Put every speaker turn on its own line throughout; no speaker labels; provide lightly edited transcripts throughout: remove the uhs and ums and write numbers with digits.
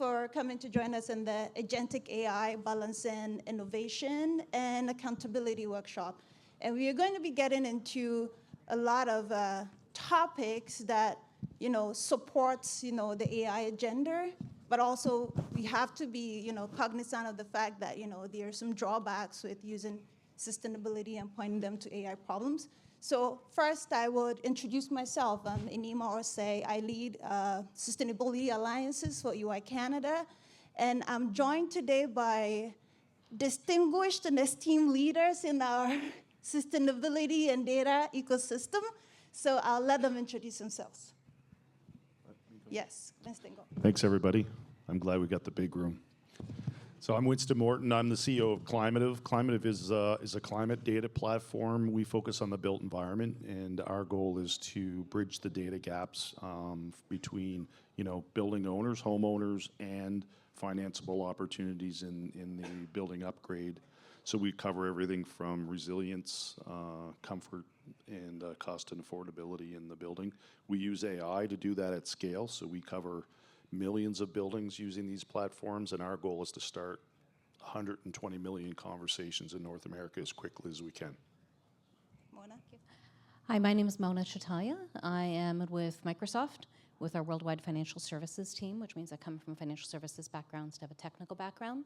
for coming to join us in the Agentic AI Balancing Innovation and Accountability Workshop. And we are going to be getting into a lot of topics that, supports, the AI agenda, but also we have to be, cognizant of the fact that, there are some drawbacks with using sustainability and pointing them to AI problems. So first, I would introduce myself. I'm Inima Orsay. I lead Sustainability Alliances for UI Canada, and I'm joined today by distinguished and esteemed leaders in our sustainability and data ecosystem. So I'll let them introduce themselves. Yes, Winston, go.
Thanks, everybody. I'm glad we got the big room. So I'm Winston Morton. I'm the CEO of Climative. Climative is a climate data platform. We focus on the built environment, and our goal is to bridge the data gaps between, building owners, homeowners, and financeable opportunities in the building upgrade. So we cover everything from resilience, comfort, and cost and affordability in the building. We use AI to do that at scale, so we cover millions of buildings using these platforms, and our goal is to start 120 million conversations in North America as quickly as we can.
Mona?
Hi, my name is Mona Chataya. I am with Microsoft with our worldwide financial services team, which means I come from a financial services background, to have a technical background.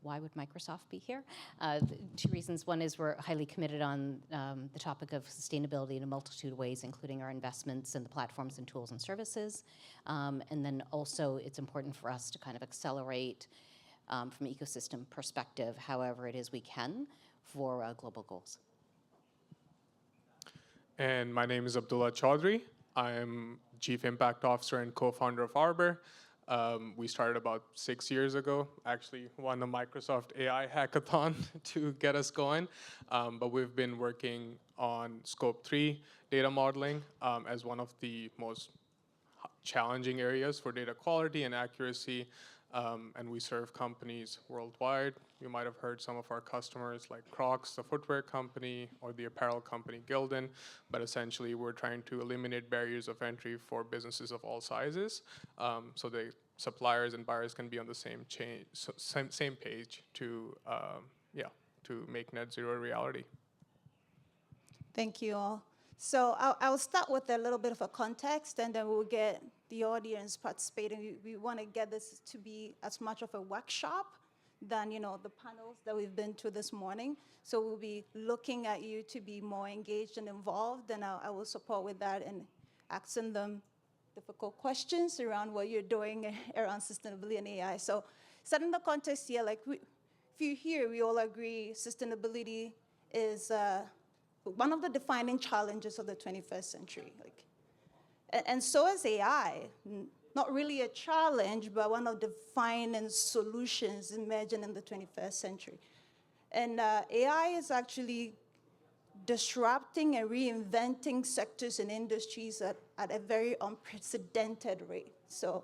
Why would Microsoft be here? Two reasons. One is we're highly committed on the topic of sustainability in a multitude of ways, including our investments in the platforms and tools and services. And then also it's important for us to kind of accelerate from an ecosystem perspective, however it is we can, for global goals.
And my name is Abdullah Chaudhry. I am Chief Impact Officer and co-founder of Arbor. We started about 6 years ago, actually won a Microsoft AI hackathon to get us going. But we've been working on Scope 3 data modeling as one of the most challenging areas for data quality and accuracy. And we serve companies worldwide. You might have heard some of our customers like Crocs, the footwear company, or the apparel company Gildan. But essentially, we're trying to eliminate barriers of entry for businesses of all sizes, so the suppliers and buyers can be on the same page to make net zero a reality.
Thank you all. So I'll start with a little bit of a context, and then we'll get the audience participating. We want to get this to be as much of a workshop than the panels that we've been to this morning. So we'll be looking at you to be more engaged and involved, and I will support with that and asking them difficult questions around what you're doing around sustainability and AI. So setting the context here, if you hear, we all agree sustainability is one of the defining challenges of the 21st century. And so is AI. Not really a challenge, but one of the defining solutions emerging in the 21st century. And AI is actually disrupting and reinventing sectors and industries at a very unprecedented rate. So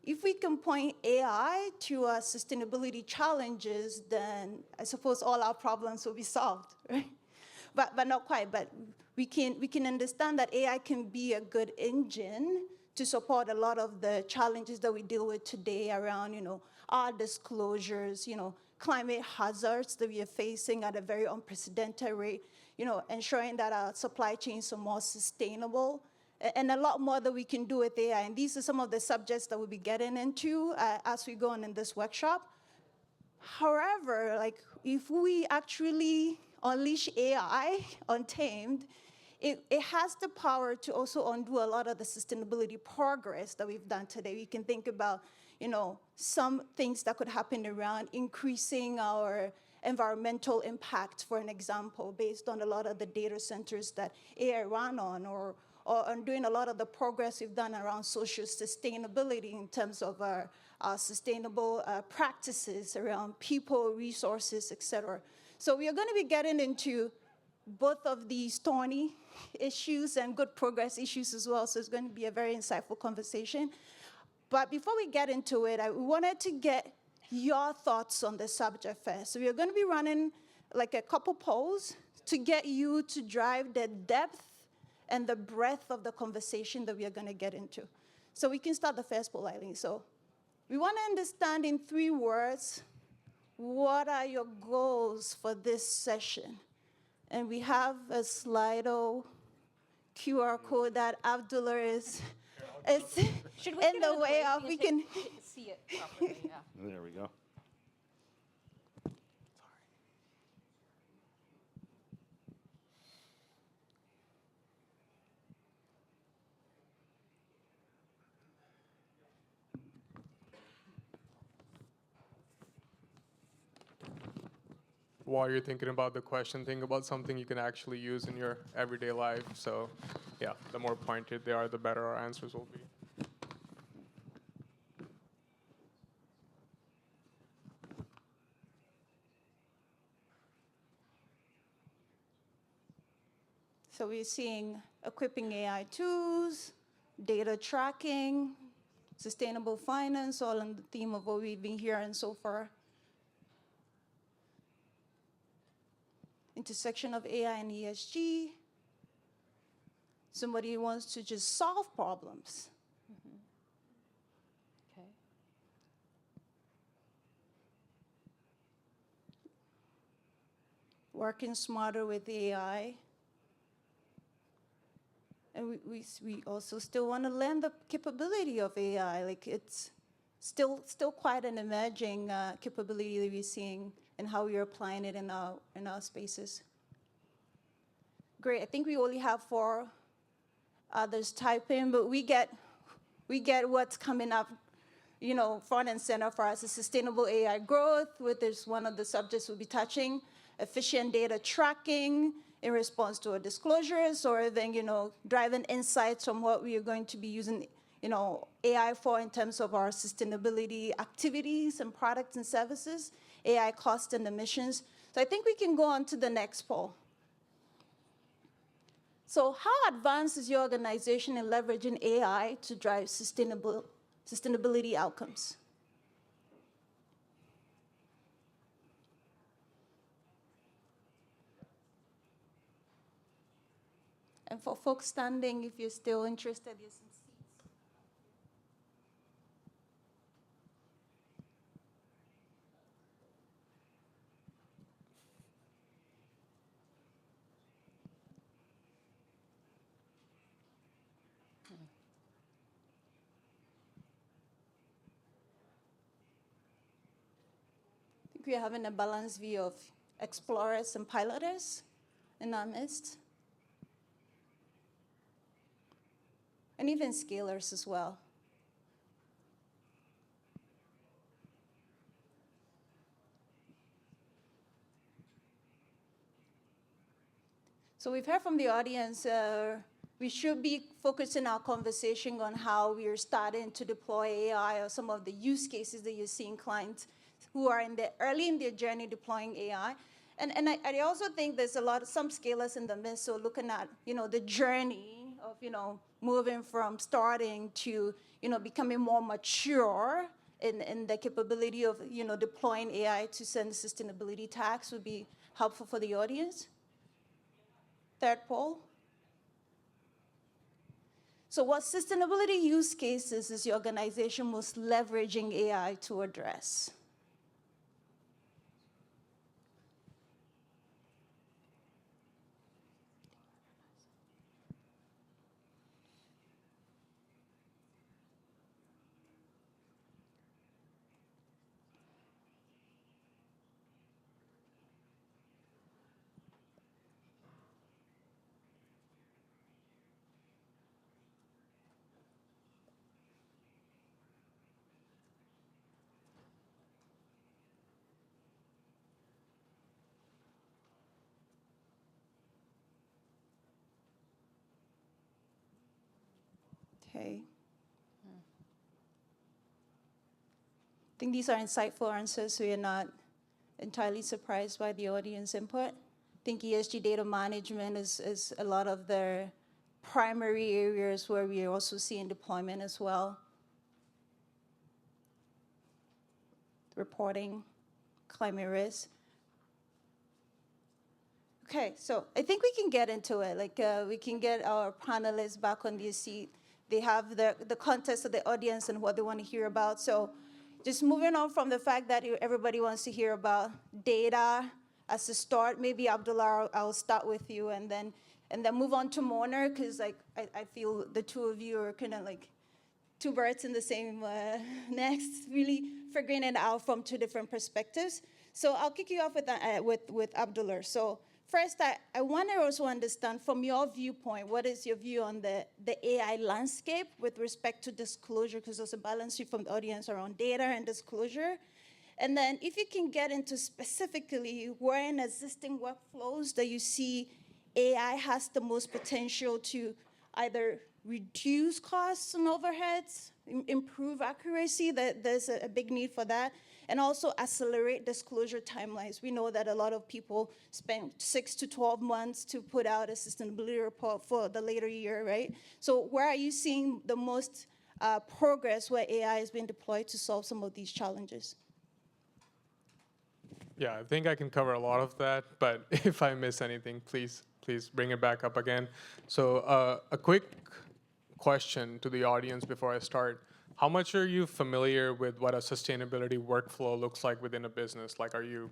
if we can point AI to our sustainability challenges, then I suppose all our problems will be solved, right? But not quite. But we can understand that AI can be a good engine to support a lot of the challenges that we deal with today around, our disclosures, climate hazards that we are facing at a very unprecedented rate, ensuring that our supply chains are more sustainable, and a lot more that we can do with AI. And these are some of the subjects that we'll be getting into as we go on in this workshop. However, if we actually unleash AI untamed, it has the power to also undo a lot of the sustainability progress that we've done today. We can think about, some things that could happen around increasing our environmental impact, for an example, based on a lot of the data centers that AI ran on, or on doing a lot of the progress we've done around social sustainability in terms of our sustainable practices around people, resources, et cetera. So we are going to be getting into both of these thorny issues and good progress issues as well. So it's going to be a very insightful conversation. But before we get into it, I wanted to get your thoughts on the subject first. So we are going to be running a couple polls to get you to drive the depth and the breadth of the conversation that we are going to get into. So we can start the first poll, Eileen. So we want to understand in 3 words, what are your goals for this session? And we have a Slido QR code that Abdullah is
Should we
in
get
the way of,
so
we
you
can,
see it properly? Yeah.
There we go.
While you're thinking about the question, think about something you can actually use in your everyday life. So, yeah, the more pointed they are, the better our answers will be.
so we're seeing equipping AI tools, data tracking, sustainable finance, all in the theme of what we've been hearing so far. Intersection of AI and ESG. Somebody who wants to just solve problems.
Okay.
Working smarter with AI. And we also still want to learn the capability of AI. Like it's still quite an emerging capability that we're seeing and how we are applying it in our spaces. Great, I think we only have 4 others typing, but we get what's coming up, front and center for us is sustainable AI growth, which is one of the subjects we'll be touching, efficient data tracking in response to our disclosures, or then, driving insights from what we are going to be using, AI for in terms of our sustainability activities and products and services, AI cost and emissions. So I think we can go on to the next poll. So how advanced is your organization in leveraging AI to drive sustainability outcomes? And for folks standing, if you're still interested, there's some seats. I think we're having a balanced view of explorers and piloters in our midst. And even scalers as well. So we've heard from the audience, we should be focusing our conversation on how we are starting to deploy AI or some of the use cases that you're seeing clients who are early in their journey deploying AI. And I also think there's some scalers in the midst, so looking at, the journey of, moving from starting to, becoming more mature in the capability of, deploying AI to send sustainability tax would be helpful for the audience. Third poll. So what sustainability use cases is your organization most leveraging AI to address? Okay. I think these are insightful answers, so you're not entirely surprised by the audience input. I think ESG data management is a lot of the primary areas where we are also seeing deployment as well. Reporting, climate risk. Okay, so I think we can get into it. We can get our panelists back on their seat. They have the context of the audience and what they want to hear about. So, just moving on from the fact that everybody wants to hear about data as a start, maybe Abdullah, I'll start with you, and then move on to Moner, because like I feel the two of you are kind of like two birds in the same nest, really figuring it out from two different perspectives. So I'll kick you off with Abdullah. So first, I want to also understand from your viewpoint, what is your view on the AI landscape with respect to disclosure, because there's a balance from the audience around data and disclosure. And then if you can get into specifically where in existing workflows that you see AI has the most potential to either reduce costs and overheads, improve accuracy, that there's a big need for that, and also accelerate disclosure timelines. We know that a lot of people spend 6 to 12 months to put out a sustainability report for the later year, right? So where are you seeing the most progress where AI has been deployed to solve some of these challenges?
Yeah, I think I can cover a lot of that, but if I miss anything, please bring it back up again. So a quick question to the audience before I start. How much are you familiar with what a sustainability workflow looks like within a business? Like, are you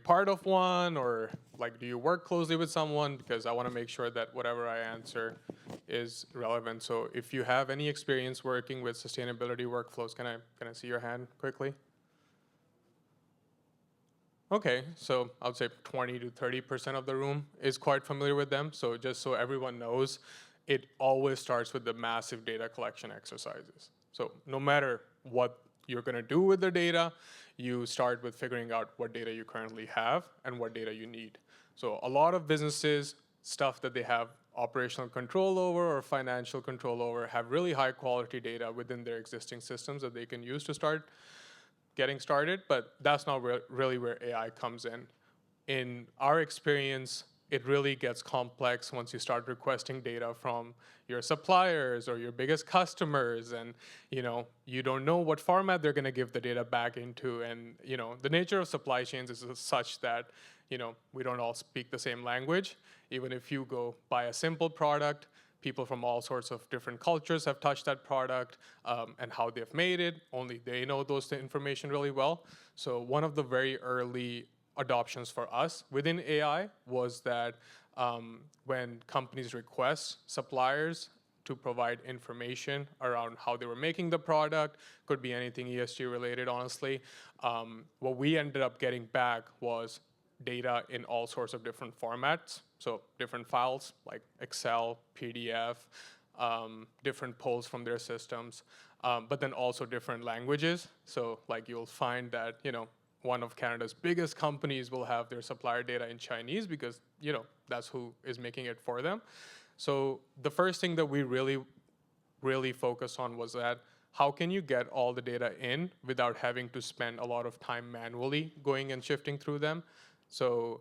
part of one, or like, do you work closely with someone? Because I want to make sure that whatever I answer is relevant. So if you have any experience working with sustainability workflows, can I see your hand quickly? Okay, so I would say 20 to 30% of the room is quite familiar with them. So just so everyone knows, it always starts with the massive data collection exercises. So no matter what you're going to do with the data, you start with figuring out what data you currently have and what data you need. So a lot of businesses, stuff that they have operational control over or financial control over, have really high quality data within their existing systems that they can use to start getting started, but that's not really where AI comes in. In our experience, it really gets complex once you start requesting data from your suppliers or your biggest customers, and you don't know what format they're going to give the data back into, and the nature of supply chains is such that we don't all speak the same language. Even if you go buy a simple product, people from all sorts of different cultures have touched that product, and how they've made it. Only they know those information really well. So one of the very early adoptions for us within AI was that when companies request suppliers to provide information around how they were making the product, could be anything ESG related, honestly, what we ended up getting back was data in all sorts of different formats. So different files like Excel, PDF, different polls from their systems, but then also different languages. So like you'll find that, one of Canada's biggest companies will have their supplier data in Chinese because, that's who is making it for them. So the first thing that we really focused on was that how can you get all the data in without having to spend a lot of time manually going and shifting through them? So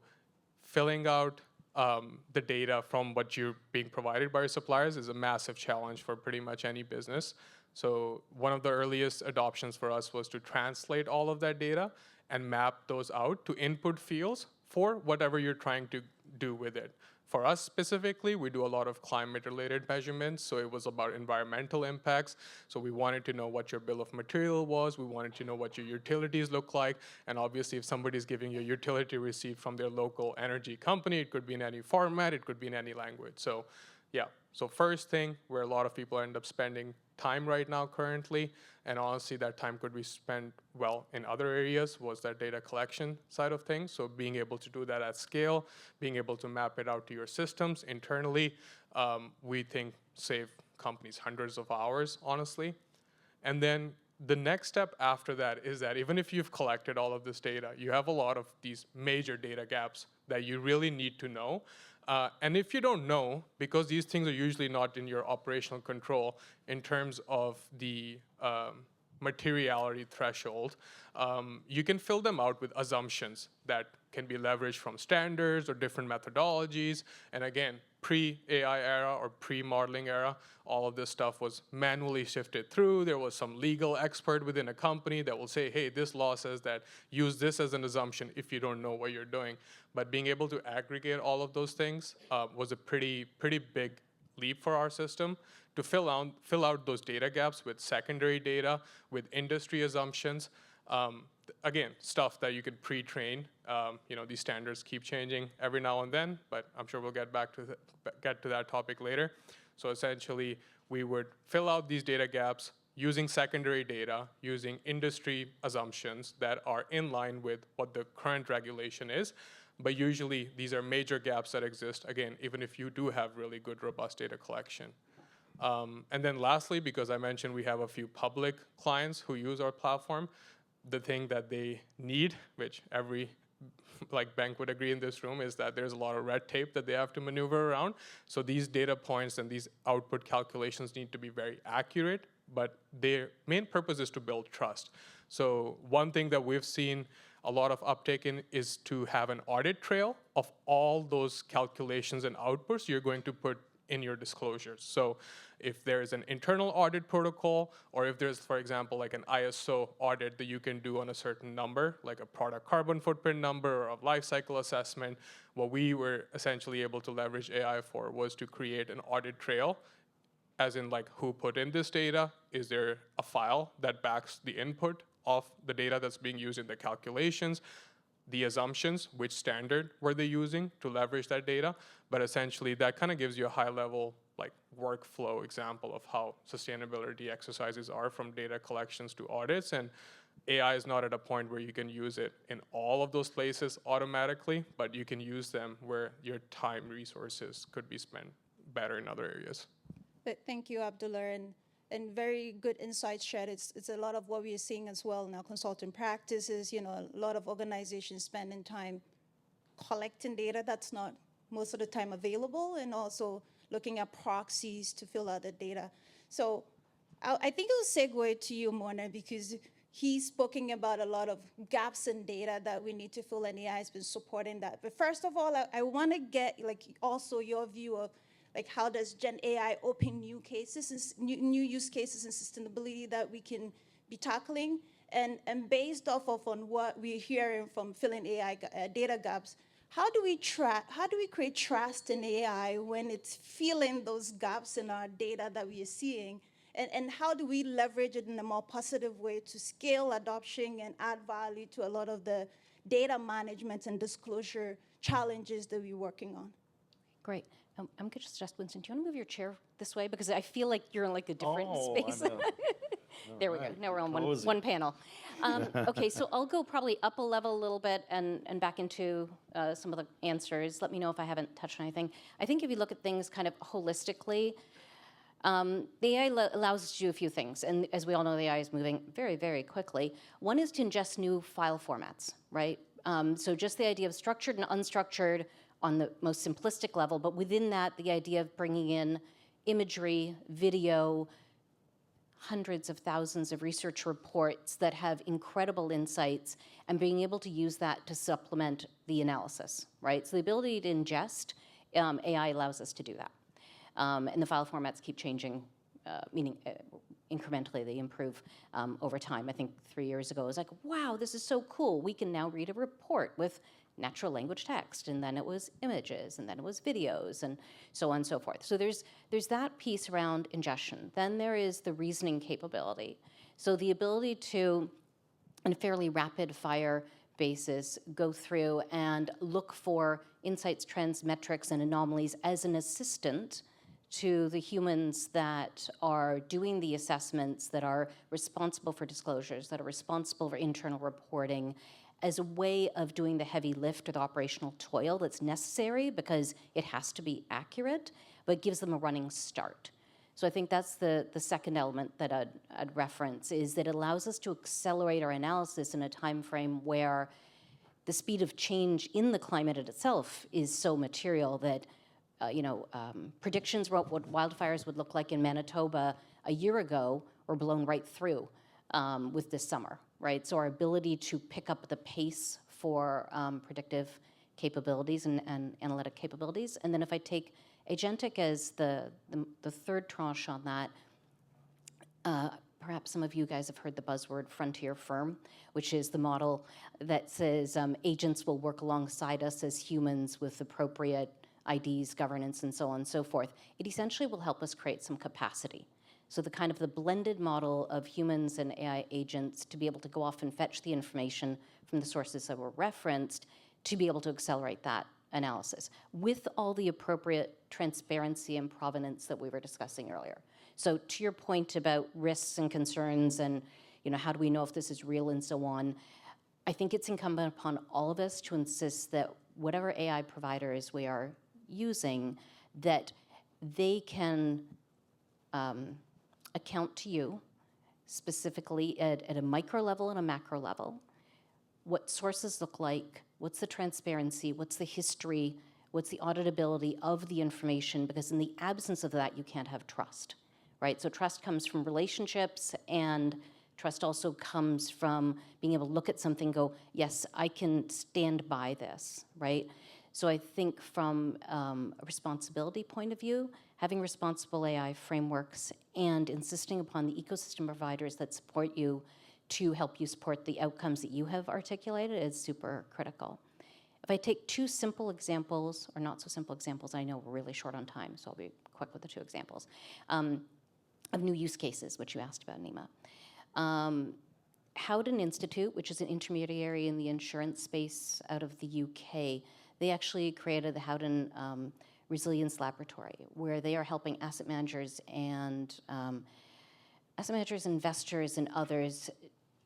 filling out the data from what you're being provided by your suppliers is a massive challenge for pretty much any business. So one of the earliest adoptions for us was to translate all of that data and map those out to input fields for whatever you're trying to do with it. For us specifically, we do a lot of climate-related measurements, so it was about environmental impacts. So we wanted to know what your bill of material was, we wanted to know what your utilities look like, and obviously if somebody's giving you a utility receipt from their local energy company, it could be in any format, it could be in any language. So yeah, so first thing where a lot of people end up spending time right now currently, and honestly that time could be spent well in other areas, was that data collection side of things. So being able to do that at scale, being able to map it out to your systems internally, we think save companies hundreds of hours, honestly. And then the next step after that is that even if you've collected all of this data, you have a lot of these major data gaps that you really need to know. And if you don't know, because these things are usually not in your operational control in terms of the materiality threshold, you can fill them out with assumptions that can be leveraged from standards or different methodologies. And again, pre-AI era or pre-modeling era, all of this stuff was manually shifted through. There was some legal expert within a company that will say, hey, this law says that use this as an assumption if you don't know what you're doing. But being able to aggregate all of those things was a pretty big leap for our system to fill out those data gaps with secondary data, with industry assumptions. Again, stuff that you could pre-train. These standards keep changing every now and then, but I'm sure we'll get to that topic later. So essentially, we would fill out these data gaps using secondary data, using industry assumptions that are in line with what the current regulation is. But usually, these are major gaps that exist, again, even if you do have really good, robust data collection. And then lastly, because I mentioned we have a few public clients who use our platform, the thing that they need, which every bank would agree in this room, is that there's a lot of red tape that they have to maneuver around. So these data points and these output calculations need to be very accurate, but their main purpose is to build trust. So one thing that we've seen a lot of uptake in is to have an audit trail of all those calculations and outputs you're going to put in your disclosures. So if there is an internal audit protocol, or if there's, for example, like an ISO audit that you can do on a certain number, like a product carbon footprint number or a life cycle assessment, what we were essentially able to leverage AI for was to create an audit trail, as in like who put in this data, is there a file that backs the input of the data that's being used in the calculations, the assumptions, which standard were they using to leverage that data. But essentially that kind of gives you a high level workflow example of how sustainability exercises are, from data collections to audits. And AI is not at a point where you can use it in all of those places automatically, but you can use them where your time resources could be spent better in other areas.
Thank you, Abdullah, and very good insights shared. It's a lot of what we are seeing as well in our consulting practices. A lot of organizations spending time collecting data that's not most of the time available, and also looking at proxies to fill out the data. So I think it'll segue to you, Mona, because he's spoken about a lot of gaps in data that we need to fill, and AI has been supporting that. But first of all, I want to get also your view of how does Gen AI open new cases, and new use cases in sustainability that we can be tackling, and based off of on what we're hearing from filling AI data gaps. How do we create trust in AI when it's filling those gaps in our data that we are seeing? And how do we leverage it in a more positive way to scale adoption and add value to a lot of the data management and disclosure challenges that we're working on?
Great. I'm going to suggest, Winston, do you want to move your chair this way? Because I feel like you're in a different space. There we go. Now we're on one panel. Okay, so I'll go probably up a level a little bit and back into some of the answers. Let me know if I haven't touched on anything. I think if you look at things kind of holistically, the AI allows us to do a few things. And as we all know, the AI is moving very, very quickly. One is to ingest new file formats, right? So just the idea of structured and unstructured on the most simplistic level, but within that, the idea of bringing in imagery, video, hundreds of thousands of research reports that have incredible insights, and being able to use that to supplement the analysis, right? So the ability to ingest, AI allows us to do that. And the file formats keep changing, meaning incrementally they improve over time. I think 3 years ago it was like, wow, this is so cool. We can now read a report with natural language text, and then it was images, and then it was videos, and so on and so forth. So there's that piece around ingestion. Then there is the reasoning capability. So the ability to, in a fairly rapid fire basis, go through and look for insights, trends, metrics, and anomalies as an assistant to the humans that are doing the assessments, that are responsible for disclosures, that are responsible for internal reporting, as a way of doing the heavy lift or the operational toil that's necessary because it has to be accurate, but gives them a running start. So I think that's the second element that I'd reference, is that it allows us to accelerate our analysis in a time frame where the speed of change in the climate itself is so material that predictions about what wildfires would look like in Manitoba a year ago were blown right through with this summer, right? So our ability to pick up the pace for predictive capabilities and analytic capabilities. And then if I take Agentic as the third tranche on that, perhaps some of you guys have heard the buzzword frontier firm, which is the model that says agents will work alongside us as humans with appropriate IDs, governance, and so on and so forth. It essentially will help us create some capacity. So the kind of the blended model of humans and AI agents to be able to go off and fetch the information from the sources that were referenced to be able to accelerate that analysis with all the appropriate transparency and provenance that we were discussing earlier. So to your point about risks and concerns and how do we know if this is real and so on, I think it's incumbent upon all of us to insist that whatever AI providers we are using, that they can account to you specifically at a micro level and a macro level, what sources look like, what's the transparency, what's the history, what's the auditability of the information, because in the absence of that, you can't have trust, right? So trust comes from relationships, and trust also comes from being able to look at something and go, yes, I can stand by this, right? So I think from a responsibility point of view, having responsible AI frameworks and insisting upon the ecosystem providers that support you to help you support the outcomes that you have articulated is super critical. If I take two simple examples, or not so simple examples, I know we're really short on time, so I'll be quick with the two examples, of new use cases, which you asked about, Nima. Howden Institute, which is an intermediary in the insurance space out of the UK, they actually created the Howden Resilience Laboratory, where they are helping asset managers, investors, and others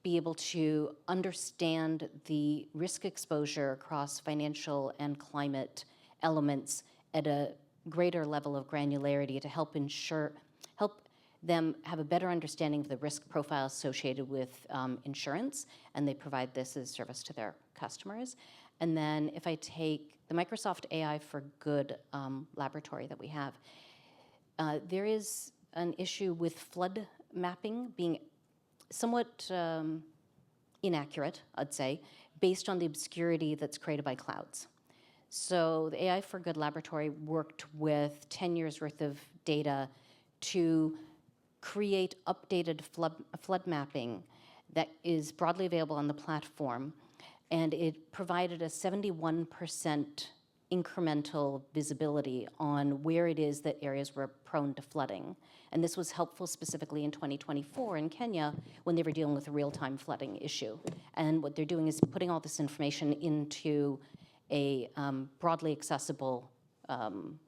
be able to understand the risk exposure across financial and climate elements at a greater level of granularity to help them have a better understanding of the risk profile associated with insurance, and they provide this as a service to their customers. And then if I take the Microsoft AI for Good laboratory that we have, there is an issue with flood mapping being somewhat inaccurate, I'd say, based on the obscurity that's created by clouds. So the AI for Good laboratory worked with 10 years worth of data to create updated flood mapping that is broadly available on the platform, and it provided a 71% incremental visibility on where it is that areas were prone to flooding. And this was helpful specifically in 2024 in Kenya when they were dealing with a real-time flooding issue. And what they're doing is putting all this information into a broadly accessible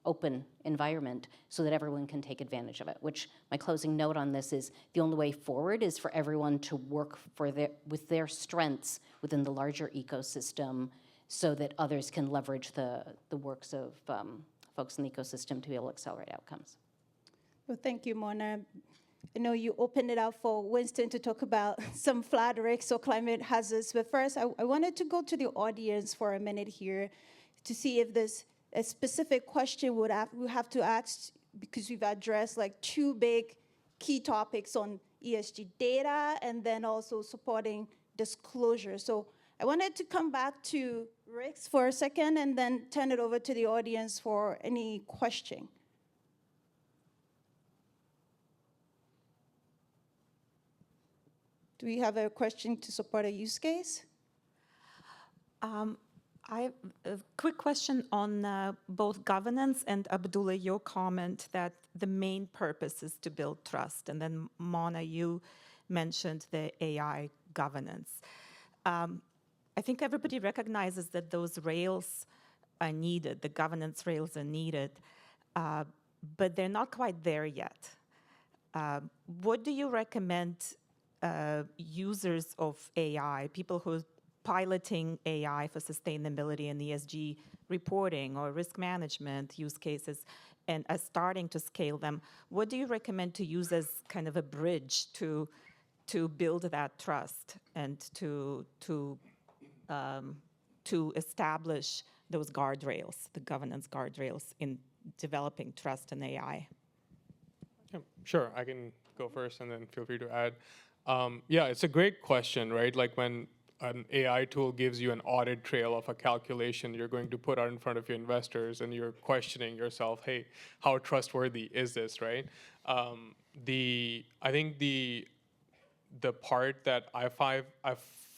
open environment so that everyone can take advantage of it, which my closing note on this is the only way forward is for everyone to work with their strengths within the larger ecosystem so that others can leverage the works of folks in the ecosystem to be able to accelerate outcomes.
Well, thank you, Mona. I know you opened it up for Winston to talk about some flood risks or climate hazards, but first I wanted to go to the audience for a minute here to see if there's a specific question we have to ask, because we've addressed like two big key topics on ESG data and then also supporting disclosure. So I wanted to come back to Rix for a second and then turn it over to the audience for any question. Do we have a question to support a use case?
I have a quick question on both governance and Abdullah, your comment that the main purpose is to build trust. And then Mona, you mentioned the AI governance. I think everybody recognizes that those rails are needed, the governance rails are needed, but they're not quite there yet. What do you recommend users of AI, people who piloting AI for sustainability and ESG reporting or risk management use cases and are starting to scale them, what do you recommend to use as kind of a bridge to build that trust and to establish those guardrails, the governance guardrails in developing trust in AI?
Yeah, sure, I can go first and then feel free to add. Yeah, it's a great question, right? Like when an AI tool gives you an audit trail of a calculation you're going to put out in front of your investors and you're questioning yourself, hey, how trustworthy is this, right? I think the part that I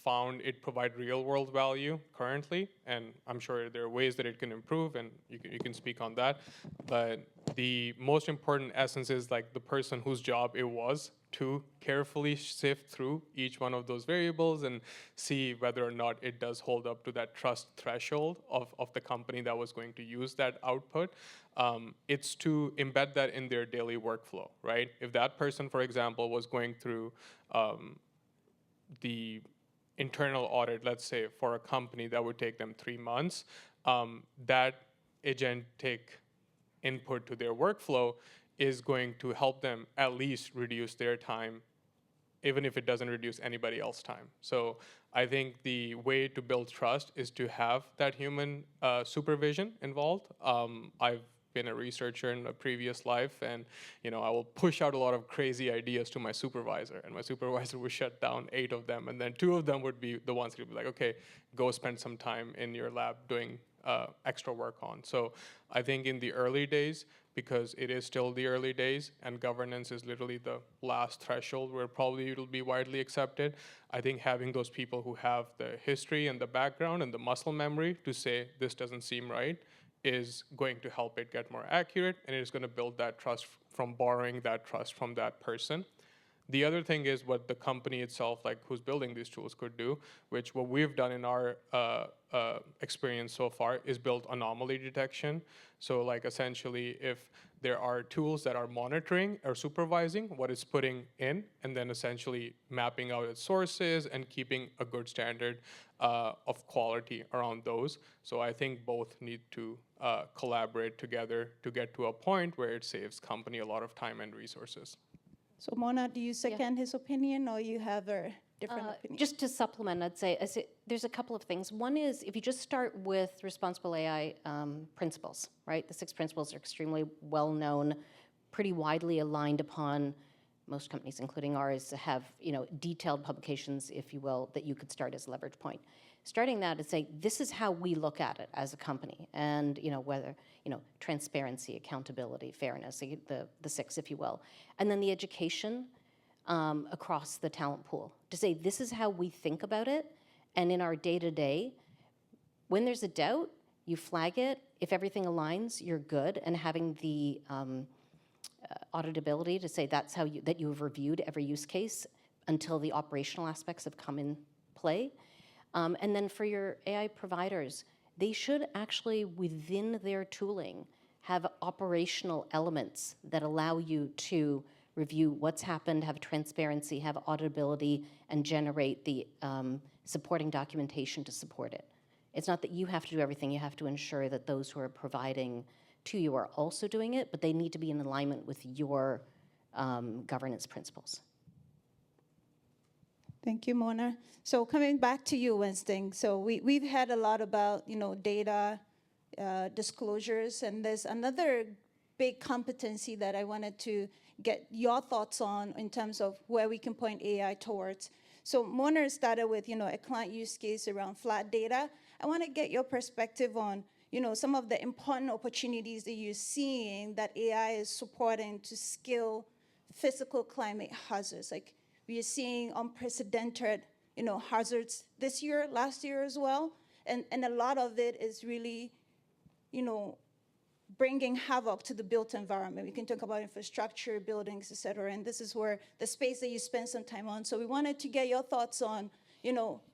found it provide real world value currently, and I'm sure there are ways that it can improve, and you can speak on that. But the most important essence is like the person whose job it was to carefully sift through each one of those variables and see whether or not it does hold up to that trust threshold of the company that was going to use that output. It's to embed that in their daily workflow, right? If that person, for example, was going through the internal audit, let's say, for a company that would take them 3 months, that agentic input to their workflow is going to help them at least reduce their time, even if it doesn't reduce anybody else's time. So I think the way to build trust is to have that human supervision involved. I've been a researcher in a previous life, and I will push out a lot of crazy ideas to my supervisor, and my supervisor would shut down 8 of them, and then 2 of them would be the ones who would be like, okay, go spend some time in your lab doing extra work on. So I think in the early days, because it is still the early days and governance is literally the last threshold where probably it'll be widely accepted, I think having those people who have the history and the background and the muscle memory to say this doesn't seem right is going to help it get more accurate, and it is going to build that trust from borrowing that trust from that person. The other thing is what the company itself, like who's building these tools, could do, which what we've done in our experience so far is build anomaly detection. So like essentially if there are tools that are monitoring or supervising what it's putting in, and then essentially mapping out its sources and keeping a good standard of quality around those. So I think both need to collaborate together to get to a point where it saves company a lot of time and resources.
So Mona, do you second his opinion, or you have a different opinion?
Just to supplement, I'd say there's a couple of things. One is if you just start with responsible AI principles, right? The 6 principles are extremely well known, pretty widely aligned upon. Most companies, including ours, have detailed publications, if you will, that you could start as a leverage point. Starting that is say, this is how we look at it as a company, and whether transparency, accountability, fairness, the 6, if you will, and then the education across the talent pool to say this is how we think about it, and in our day-to-day, when there's a doubt, you flag it. If everything aligns, you're good, and having the auditability to say that's how that you have reviewed every use case until the operational aspects have come in play. And then for your AI providers, they should actually, within their tooling, have operational elements that allow you to review what's happened, have transparency, have auditability, and generate the supporting documentation to support it. It's not that you have to do everything. You have to ensure that those who are providing to you are also doing it, but they need to be in alignment with your governance principles.
Thank you, Mona. So coming back to you, Winston. So we've had a lot about data disclosures, and there's another big competency that I wanted to get your thoughts on in terms of where we can point AI towards. So Mona started with a client use case around flat data. I want to get your perspective on some of the important opportunities that you're seeing that AI is supporting to scale physical climate hazards. Like we are seeing unprecedented, hazards this year, last year as well, and a lot of it is really, bringing havoc to the built environment. We can talk about infrastructure, buildings, et cetera, and this is where the space that you spend some time on. So we wanted to get your thoughts on,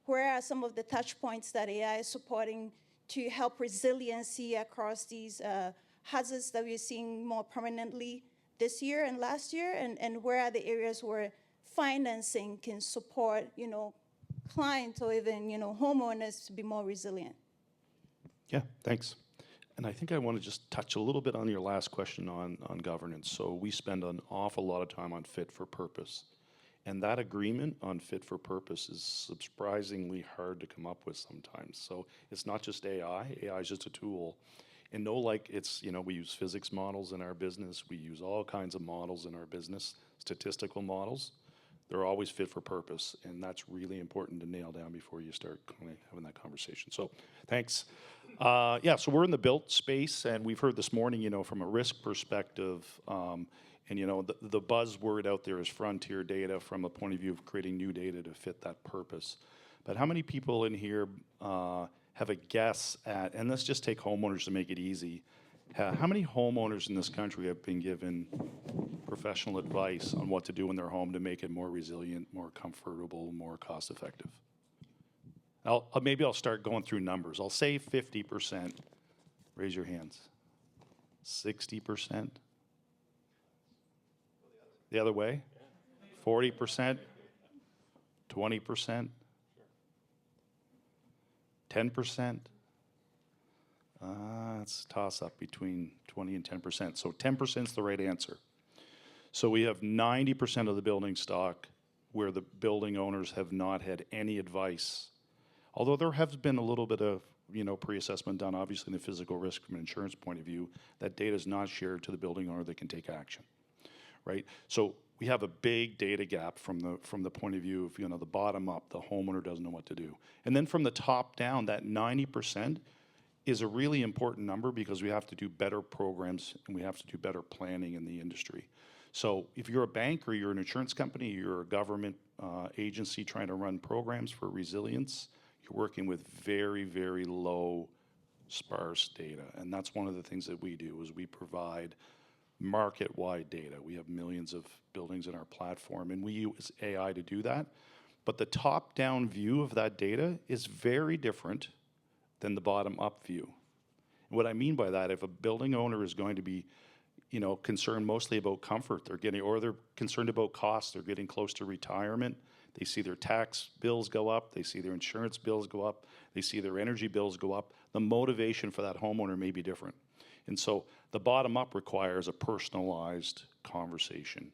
where are some of the touch points that AI is supporting to help resiliency across these hazards that we're seeing more prominently this year and last year, and where are the areas where financing can support, clients or even, homeowners to be more resilient?
Yeah, thanks. And I think I want to just touch a little bit on your last question on governance. So we spend an awful lot of time on fit for purpose. And that agreement on fit for purpose is surprisingly hard to come up with sometimes. So it's not just AI. AI is just a tool. And we use physics models in our business. We use all kinds of models in our business, statistical models. They're always fit for purpose. And that's really important to nail down before you start having that conversation. So thanks. So we're in the built space, and we've heard this morning, from a risk perspective, the buzzword out there is frontier data from a point of view of creating new data to fit that purpose. but how many people in here have a guess at, and let's just take homeowners to make it easy, how many homeowners in this country have been given professional advice on what to do in their home to make it more resilient, more comfortable, more cost effective? Maybe I'll start going through numbers. I'll say 50%. Raise your hands. 60%? The other way? 40%? 20%? 10%? It's a toss-up between 20 and 10%. So 10% is the right answer. So we have 90% of the building stock where the building owners have not had any advice. Although there has been a little bit of pre-assessment done, obviously, in the physical risk from an insurance point of view, that data is not shared to the building owner that can take action, right? So we have a big data gap from the point of view of the bottom up, the homeowner doesn't know what to do. And then from the top down, that 90% is a really important number because we have to do better programs and we have to do better planning in the industry. So if you're a bank or you're an insurance company, you're a government agency trying to run programs for resilience, you're working with very, very low sparse data. And that's one of the things that we do is we provide market-wide data. We have millions of buildings in our platform and we use AI to do that. But the top-down view of that data is very different than the bottom-up view. And what I mean by that, if a building owner is going to be concerned mostly about comfort, they're concerned about costs, they're getting close to retirement, they see their tax bills go up, they see their insurance bills go up, they see their energy bills go up, the motivation for that homeowner may be different. And so the bottom-up requires a personalized conversation.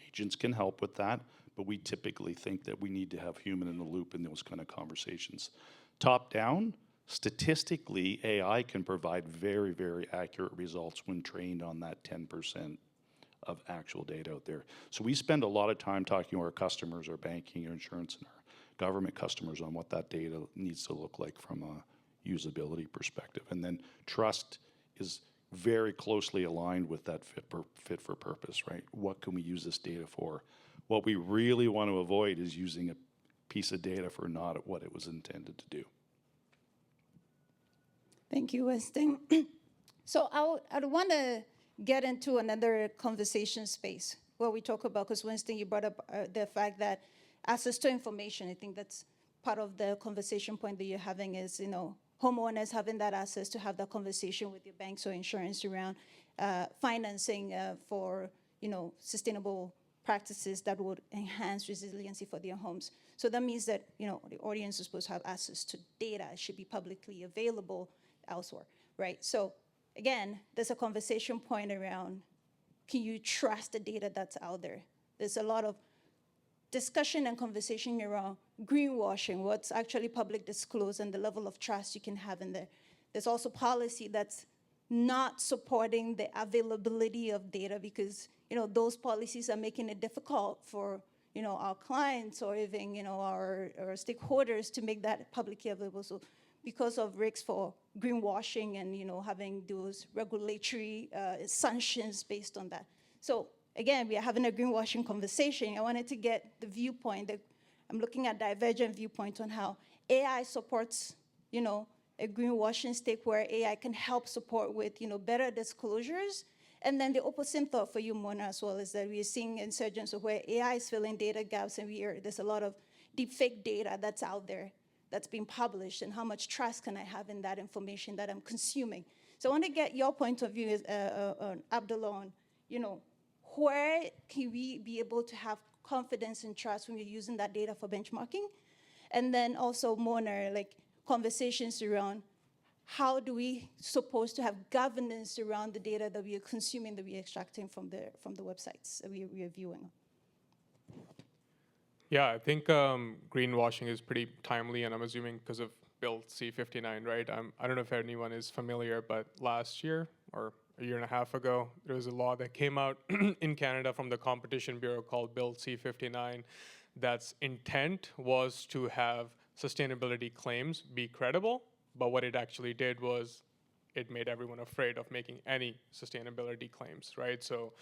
Agents can help with that, but we typically think that we need to have human in the loop in those kind of conversations. Top-down, statistically, AI can provide very, very accurate results when trained on that 10% of actual data out there. So we spend a lot of time talking to our customers, our banking, our insurance, and our government customers on what that data needs to look like from a usability perspective. And then trust is very closely aligned with that fit for purpose, right? What can we use this data for? What we really want to avoid is using a piece of data for not what it was intended to do.
Thank you, Winston. So I want to get into another conversation space where we talk about, because Winston, you brought up the fact that access to information, I think that's part of the conversation point that you're having is, homeowners having that access to have that conversation with your banks or insurance around financing for, sustainable practices that would enhance resiliency for their homes. So that means that, the audience is supposed to have access to data. It should be publicly available elsewhere, right? So again, there's a conversation point around, can you trust the data that's out there? There's a lot of discussion and conversation around greenwashing, what's actually public disclosed and the level of trust you can have in there. There's also policy that's not supporting the availability of data because, those policies are making it difficult for, our clients or even, our stakeholders to make that publicly available. So because of risks for greenwashing and, having those regulatory sanctions based on that. So again, we are having a greenwashing conversation. I wanted to get the viewpoint that I'm looking at divergent viewpoints on how AI supports, a greenwashing stake where AI can help support with, better disclosures. And then the opposite thought for you, Mona, as well, is that we are seeing insurgence of where AI is filling data gaps, and there's a lot of deepfake data that's out there that's being published, and how much trust can I have in that information that I'm consuming? So I want to get your point of view, Abdullah, on, where can we be able to have confidence and trust when we're using that data for benchmarking? And then also, Mona, conversations around how do we supposed to have governance around the data that we are consuming, that we are extracting from the websites that we are viewing?
Yeah, I think greenwashing is pretty timely, and I'm assuming because of Bill C-59, right? I don't know if anyone is familiar, but last year or a year and a half ago, there was a law that came out in Canada from the Competition Bureau called Bill C-59 that's intent was to have sustainability claims be credible, but what it actually did was it made everyone afraid of making any sustainability claims, right? So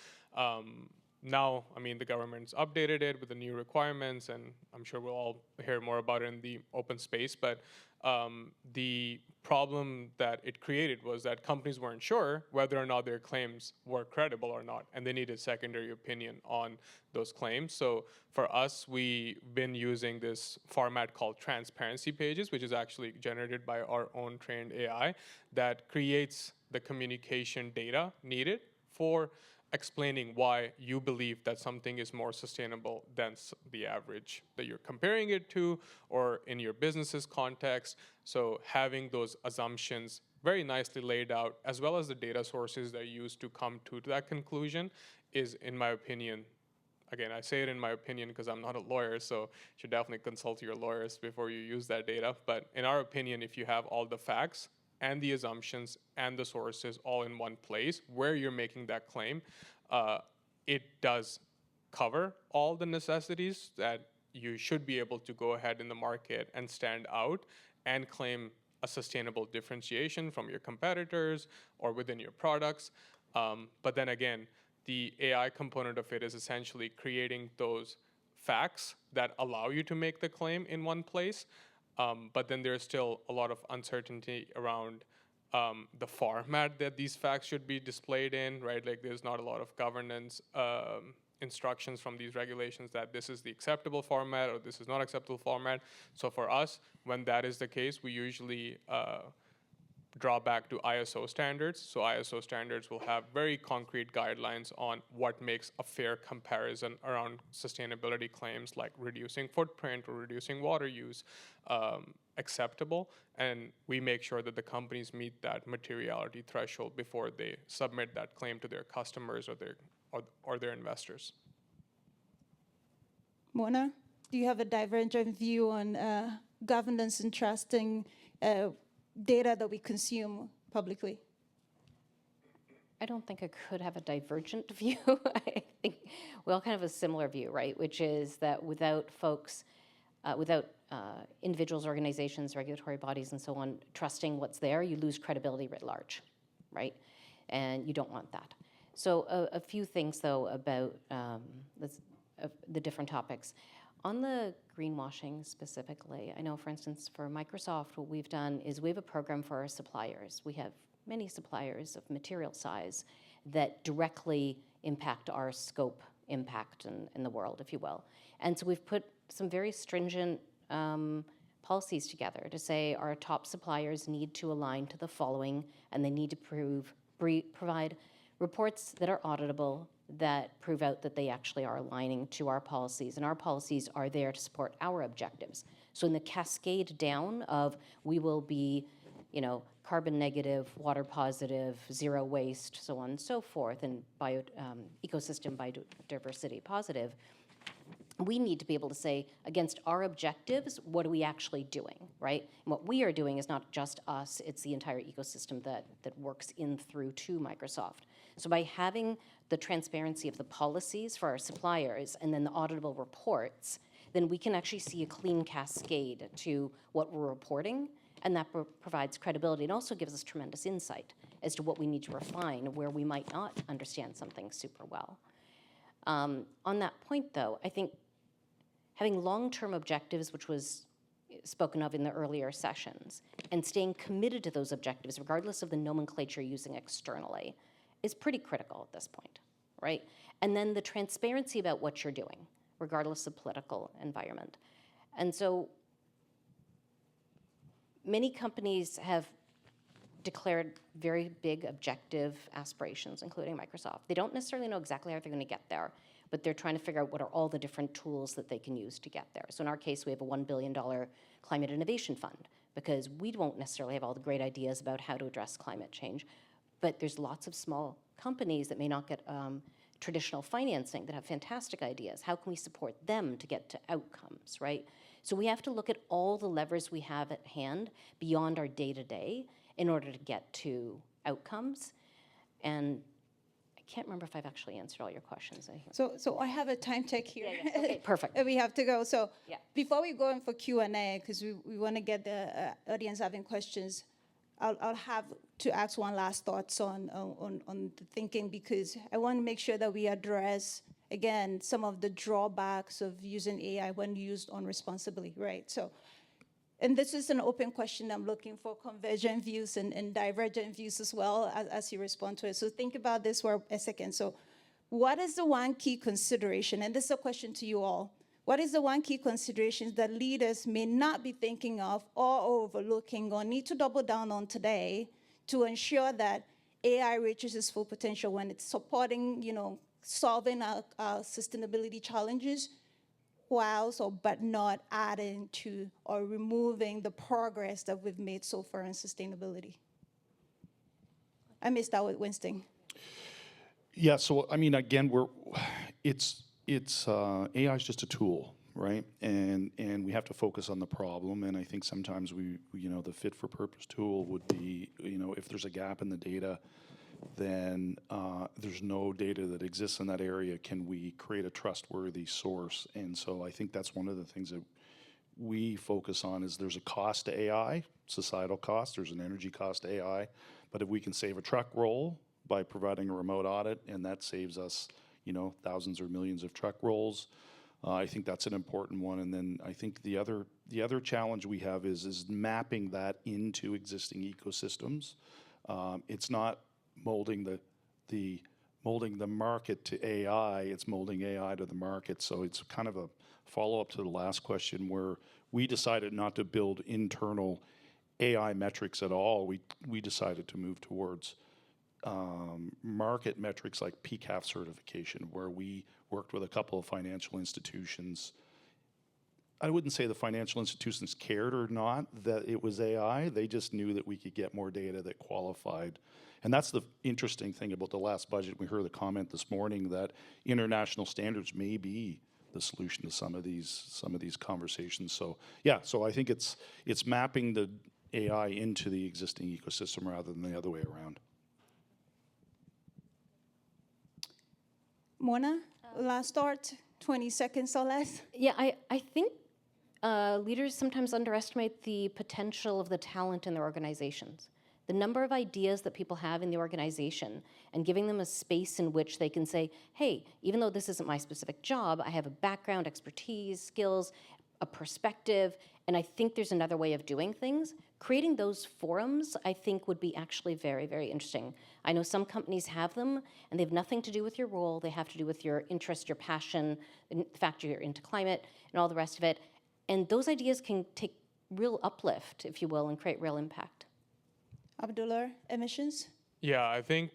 Now, I mean, the government's updated it with the new requirements, and I'm sure we'll all hear more about it in the open space. But the problem that it created was that companies weren't sure whether or not their claims were credible or not, and they needed secondary opinion on those claims. So for us, we've been using this format called transparency pages, which is actually generated by our own trained AI that creates the communication data needed for explaining why you believe that something is more sustainable than the average that you're comparing it to, or in your business's context. So having those assumptions very nicely laid out, as well as the data sources that you use to come to that conclusion, is, in my opinion, again, I say it in my opinion because I'm not a lawyer, so you should definitely consult your lawyers before you use that data. But in our opinion, if you have all the facts and the assumptions and the sources all in one place where you're making that claim, it does cover all the necessities that you should be able to go ahead in the market and stand out and claim a sustainable differentiation from your competitors or within your products. But then again, the AI component of it is essentially creating those facts that allow you to make the claim in one place. But then there's still a lot of uncertainty around the format that these facts should be displayed in, right? Like there's not a lot of governance instructions from these regulations that this is the acceptable format or this is not acceptable format. So for us, when that is the case, we usually draw back to ISO standards. So ISO standards will have very concrete guidelines on what makes a fair comparison around sustainability claims like reducing footprint or reducing water use acceptable. And we make sure that the companies meet that materiality threshold before they submit that claim to their customers or their investors.
Mona, do you have a divergent view on governance and trusting data that we consume publicly?
I don't think I could have a divergent view. I think we all kind of have a similar view, right? Which is that without folks, without individuals, organizations, regulatory bodies, and so on, trusting what's there, you lose credibility writ large, right? And you don't want that. So a few things, though, about the different topics. On the greenwashing specifically, I know, for instance, for Microsoft, what we've done is we have a program for our suppliers. We have many suppliers of material size that directly impact our scope impact in the world, if you will. And so we've put some very stringent policies together to say our top suppliers need to align to the following, and they need to provide reports that are auditable, that prove out that they actually are aligning to our policies, and our policies are there to support our objectives. So in the cascade down of we will be, carbon negative, water positive, zero waste, so on and so forth, and ecosystem biodiversity positive, we need to be able to say, against our objectives, what are we actually doing, right? And what we are doing is not just us, it's the entire ecosystem that works in through to Microsoft. So by having the transparency of the policies for our suppliers and then the auditable reports, then we can actually see a clean cascade to what we're reporting, and that provides credibility and also gives us tremendous insight as to what we need to refine, where we might not understand something super well. On that point, though, I think having long-term objectives, which was spoken of in the earlier sessions, and staying committed to those objectives, regardless of the nomenclature using externally, is pretty critical at this point, right? And then the transparency about what you're doing, regardless of political environment. And so many companies have declared very big objective aspirations, including Microsoft. They don't necessarily know exactly how they're going to get there, but they're trying to figure out what are all the different tools that they can use to get there. So in our case, we have a $1 billion climate innovation fund, because we won't necessarily have all the great ideas about how to address climate change, but there's lots of small companies that may not get traditional financing that have fantastic ideas. How can we support them to get to outcomes, right? So we have to look at all the levers we have at hand beyond our day-to-day in order to get to outcomes. And I can't remember if I've actually answered all your questions.
So I have a time check here.
Yeah. Okay, perfect.
We have to go. So
Yeah.
before we go in for Q&A, because we want to get the audience having questions, I'll have to ask one last thoughts on the thinking, because I want to make sure that we address again, some of the drawbacks of using AI when used unresponsibly, right? So, and this is an open question. I'm looking for convergent views and divergent views as well as you respond to it. So think about this for a second. So what is the one key consideration? And this is a question to you all. What is the one key consideration that leaders may not be thinking of or overlooking or need to double down on today to ensure that AI reaches its full potential when it's supporting, solving our sustainability challenges, but not adding to or removing the progress that we've made so far in sustainability? I may start with Winston.
Yeah, so I mean, again, it's AI is just a tool, right? And we have to focus on the problem. And I think sometimes the fit for purpose tool would be, if there's a gap in the data, then there's no data that exists in that area. Can we create a trustworthy source? And so I think that's one of the things that we focus on is there's a cost to AI, societal cost, there's an energy cost to AI, but if we can save a truck roll by providing a remote audit, and that saves us, thousands or millions of truck rolls, I think that's an important one. And then I think the other challenge we have is mapping that into existing ecosystems. It's not molding the market to AI, it's molding AI to the market. So it's kind of a follow-up to the last question where we decided not to build internal AI metrics at all. We decided to move towards market metrics like PCAF certification, where we worked with a couple of financial institutions. I wouldn't say the financial institutions cared or not that it was AI. They just knew that we could get more data that qualified. And that's the interesting thing about the last budget. We heard the comment this morning that international standards may be the solution to some of these conversations. So yeah, so I think it's mapping the AI into the existing ecosystem rather than the other way around.
Mona, last thought, 20 seconds or less.
Yeah, I think leaders sometimes underestimate the potential of the talent in their organizations. The number of ideas that people have in the organization and giving them a space in which they can say, hey, even though this isn't my specific job, I have a background, expertise, skills, a perspective, and I think there's another way of doing things. Creating those forums, I think, would be actually very, very interesting. I know some companies have them, and they have nothing to do with your role. They have to do with your interest, your passion, the fact you're into climate, and all the rest of it. And those ideas can take real uplift, if you will, and create real impact.
Abdullah, emissions?
Yeah, I think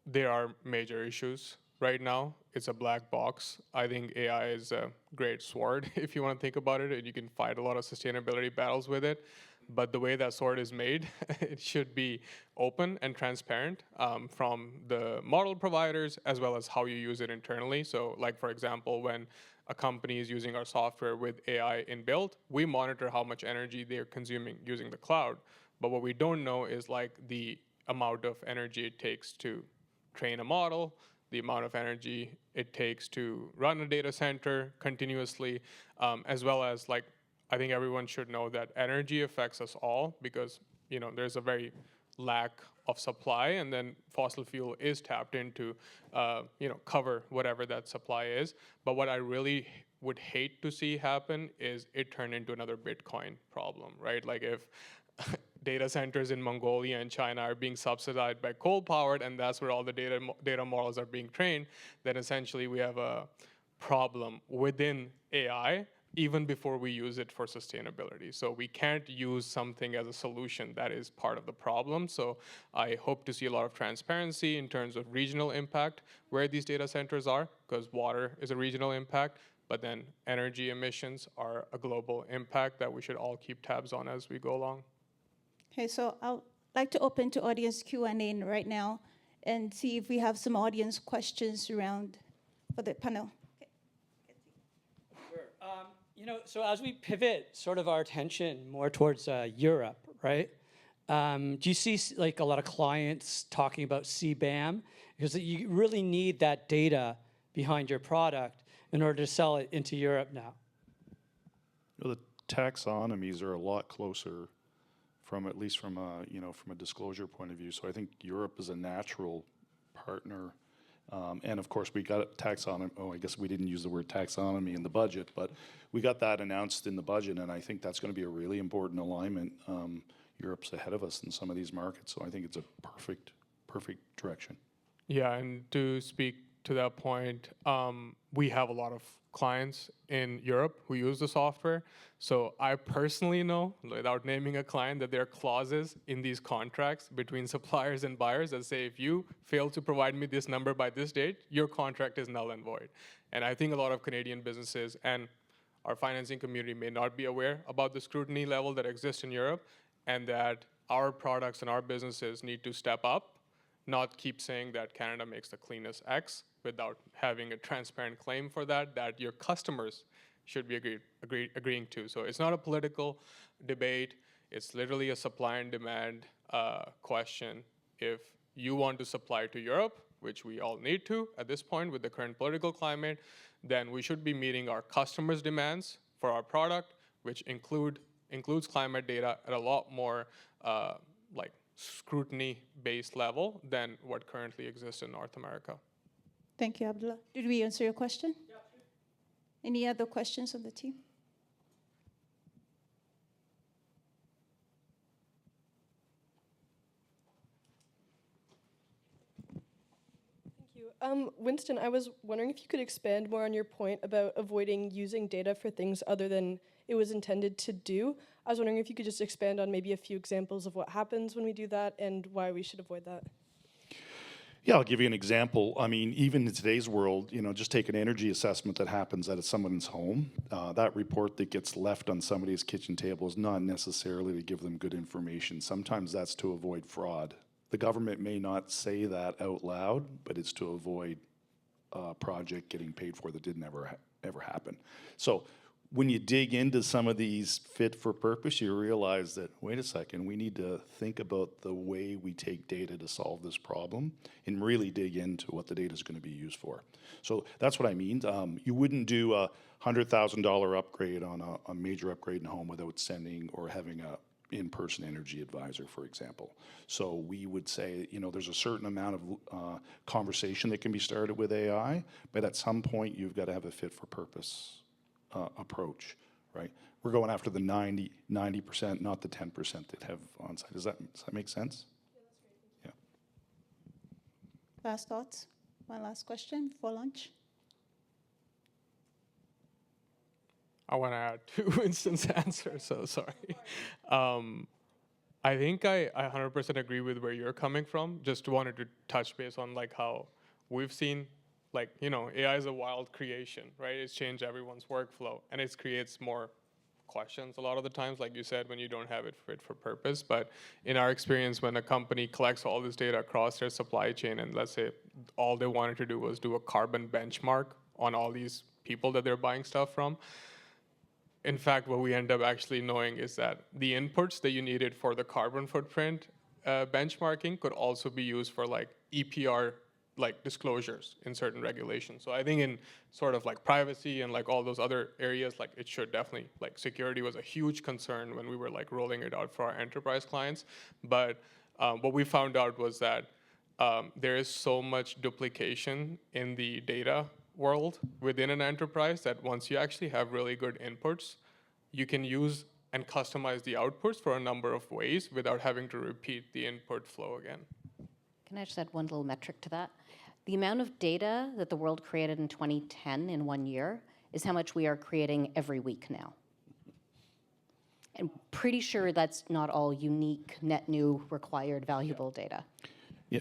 there are major issues right now. It's a black box. I think AI is a great sword, if you want to think about it, and you can fight a lot of sustainability battles with it. But the way that sword is made, it should be open and transparent from the model providers as well as how you use it internally. So like, for example, when a company is using our software with AI inbuilt, we monitor how much energy they're consuming using the cloud. But what we don't know is like the amount of energy it takes to train a model, the amount of energy it takes to run a data center continuously, as well as like, I think everyone should know that energy affects us all because, there's a very lack of supply, and then fossil fuel is tapped into, cover whatever that supply is. But what I really would hate to see happen is it turn into another Bitcoin problem, right? Like if data centers in Mongolia and China are being subsidized by coal-powered, and that's where all the data models are being trained, then essentially we have a problem within AI even before we use it for sustainability. So we can't use something as a solution that is part of the problem. So I hope to see a lot of transparency in terms of regional impact where these data centers are, because water is a regional impact, but then energy emissions are a global impact that we should all keep tabs on as we go along.
Okay, so I'd like to open to audience Q&A right now and see if we have some audience questions around for the panel.
Sure. So as we pivot sort of our attention more towards Europe, right? Do you see like a lot of clients talking about CBAM? Because you really need that data behind your product in order to sell it into Europe now.
The taxonomies are a lot closer at least from a disclosure point of view. So I think Europe is a natural partner. And of course, we got taxonomy. Oh, I guess we didn't use the word taxonomy in the budget, but we got that announced in the budget, and I think that's going to be a really important alignment. Europe's ahead of us in some of these markets, so I think it's a perfect direction.
Yeah, and to speak to that point, we have a lot of clients in Europe who use the software. So I personally know, without naming a client, that there are clauses in these contracts between suppliers and buyers that say, if you fail to provide me this number by this date, your contract is null and void. And I think a lot of Canadian businesses and our financing community may not be aware about the scrutiny level that exists in Europe, and that our products and our businesses need to step up, not keep saying that Canada makes the cleanest X without having a transparent claim for that your customers should be agreeing to. So it's not a political debate. It's literally a supply and demand question. If you want to supply to Europe, which we all need to at this point with the current political climate, then we should be meeting our customers' demands for our product, which includes climate data at a lot more like scrutiny-based level than what currently exists in North America.
Thank you, Abdullah. Did we answer your question? Yeah. Any other questions on the team?
Thank you. Winston, I was wondering if you could expand more on your point about avoiding using data for things other than it was intended to do. I was wondering if you could just expand on maybe a few examples of what happens when we do that and why we should avoid that.
Yeah, I'll give you an example. I mean, even in today's world, just take an energy assessment that happens at someone's home. That report that gets left on somebody's kitchen table is not necessarily to give them good information. Sometimes that's to avoid fraud. The government may not say that out loud, but it's to avoid a project getting paid for that didn't ever happen. So when you dig into some of these fit for purpose, you realize that, wait a second, we need to think about the way we take data to solve this problem and really dig into what the data is going to be used for. So that's what I mean. You wouldn't do a $100,000 upgrade on a major upgrade in a home without sending or having a in-person energy advisor, for example. So we would say, there's a certain amount of conversation that can be started with AI, but at some point you've got to have a fit for purpose approach, right? We're going after the 90%, not the 10% that have on-site. Does that make sense? Yeah, that's great.
Yeah. Last thoughts? One last question for lunch?
I want to add to Winston's answer, so sorry. I think I 100% agree with where you're coming from. Just wanted to touch base on how we've seen AI is a wild creation, right? It's changed everyone's workflow, and it creates more questions a lot of the times, like you said, when you don't have it fit for purpose. But in our experience, when a company collects all this data across their supply chain, and let's say all they wanted to do was do a carbon benchmark on all these people that they're buying stuff from, in fact, what we end up actually knowing is that the inputs that you needed for the carbon footprint benchmarking could also be used for EPR disclosures in certain regulations. So I think in sort of privacy and all those other areas, it should definitely, security was a huge concern when we were rolling it out for our enterprise clients. But what we found out was that there is so much duplication in the data world within an enterprise that once you actually have really good inputs, you can use and customize the outputs for a number of ways without having to repeat the input flow again.
Can I just add one little metric to that? The amount of data that the world created in 2010 in 1 year is how much we are creating every week now. I'm pretty sure that's not all unique, net new, required, valuable data.
Yeah,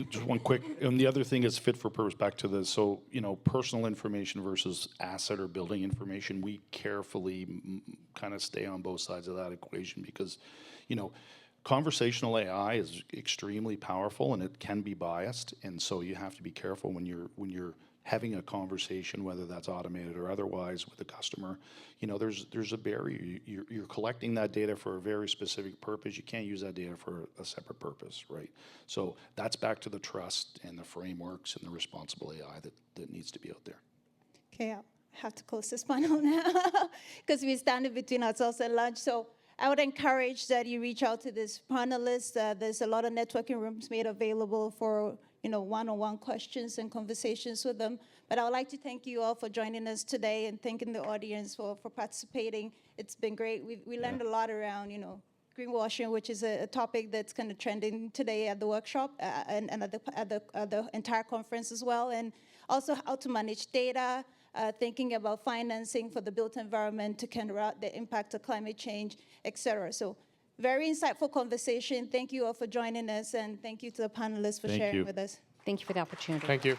just one quick, and the other thing is fit for purpose, back to the, so, personal information versus asset or building information, we carefully kind of stay on both sides of that equation because, conversational AI is extremely powerful and it can be biased, and so you have to be careful when you're having a conversation, whether that's automated or otherwise, with a customer. There's a barrier. You're collecting that data for a very specific purpose. You can't use that data for a separate purpose, right? So that's back to the trust and the frameworks and the responsible AI that needs to be out there.
Okay, I have to close this panel now because we stand in between ourselves and lunch. So I would encourage that you reach out to this panelist. There's a lot of networking rooms made available for one-on-one questions and conversations with them. But I would like to thank you all for joining us today and thanking the audience for participating. It's been great. We learned a lot around, greenwashing, which is a topic that's kind of trending today at the workshop and at the entire conference as well. And also how to manage data, thinking about financing for the built environment to counteract the impact of climate change, et cetera. So very insightful conversation. Thank you all for joining us, and thank you to the panelists for sharing with us.
Thank you for the opportunity.
Thank you.